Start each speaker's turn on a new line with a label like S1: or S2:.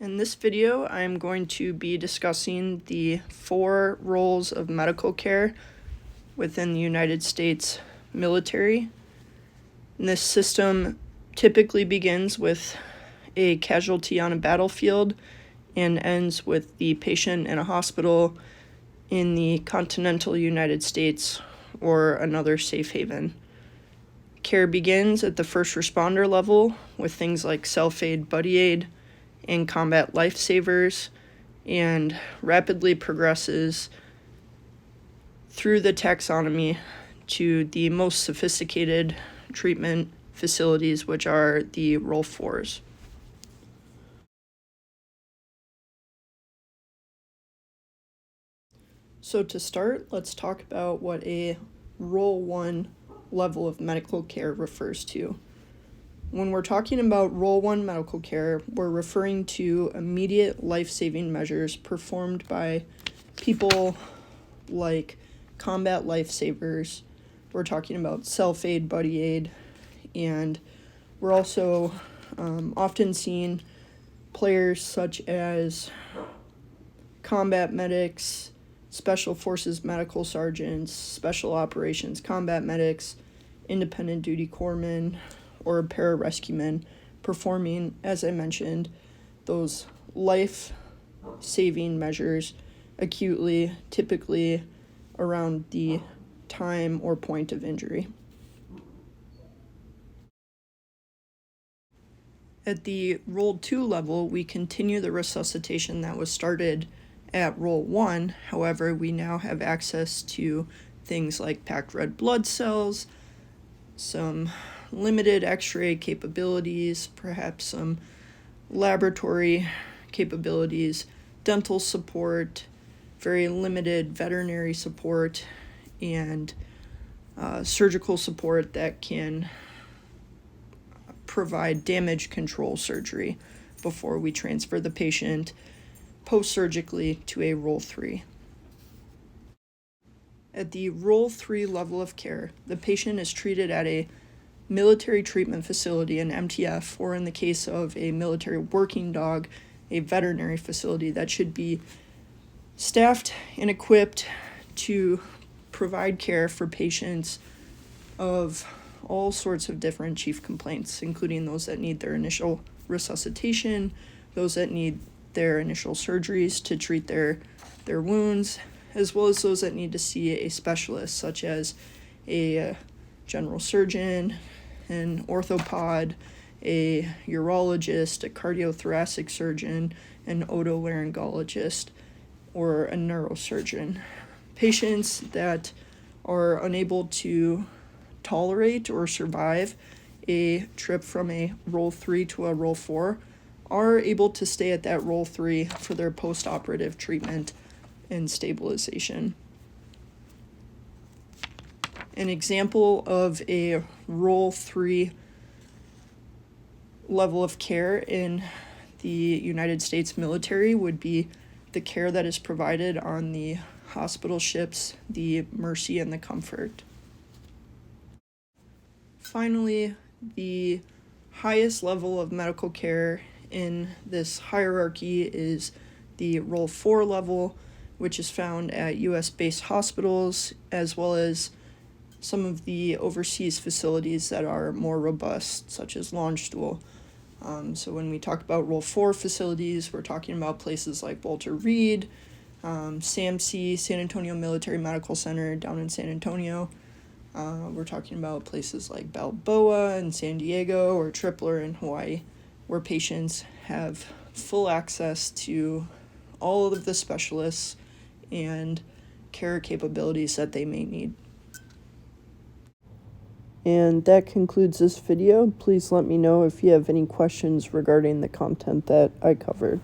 S1: In this video, I'm going to be discussing the 4 roles of medical care within the United States military. And this system typically begins with a casualty on a battlefield and ends with the patient in a hospital in the continental United States or another safe haven. Care begins at the first responder level with things like self-aid, buddy aid, and combat lifesavers, and rapidly progresses through the taxonomy to the most sophisticated treatment facilities, which are the Role 4s. So to start, let's talk about what a Role 1 level of medical care refers to. When we're talking about Role 1 medical care, we're referring to immediate life-saving measures performed by people like combat lifesavers. We're talking about self-aid, buddy aid, and we're also often seeing players such as combat medics, special forces medical sergeants, special operations combat medics, independent duty corpsmen, or pararescuemen performing, as I mentioned, those life-saving measures acutely, typically around the time or point of injury. At the Role 2 level, we continue the resuscitation that was started at Role 1. However, we now have access to things like packed red blood cells, some limited x-ray capabilities, perhaps some laboratory capabilities, dental support, very limited veterinary support, and surgical support that can provide damage control surgery before we transfer the patient post-surgically to a Role 3. At the Role 3 level of care, the patient is treated at a military treatment facility, an MTF, or in the case of a military working dog, a veterinary facility that should be staffed and equipped to provide care for patients of all sorts of different chief complaints, including those that need their initial resuscitation, those that need their initial surgeries to treat their wounds, as well as those that need to see a specialist, such as a general surgeon, an orthopod, a urologist, a cardiothoracic surgeon, an otolaryngologist, or a neurosurgeon. Patients that are unable to tolerate or survive a trip from a Role 3 to a Role 4 are able to stay at that Role 3 for their post-operative treatment and stabilization. An example of a Role 3 level of care in the United States military would be the care that is provided on the hospital ships, the Mercy and the Comfort. Finally, the highest level of medical care in this hierarchy is the Role 4 level, which is found at U.S.-based hospitals, as well as some of the overseas facilities that are more robust, such as Landstuhl. So when we talk about Role 4 facilities, we're talking about places like Walter Reed, SAMC, San Antonio Military Medical Center down in San Antonio. We're talking about places like Balboa in San Diego or Tripler in Hawaii, where patients have full access to all of the specialists and care capabilities that they may need. And that concludes this video. Please let me know if you have any questions regarding the content that I covered.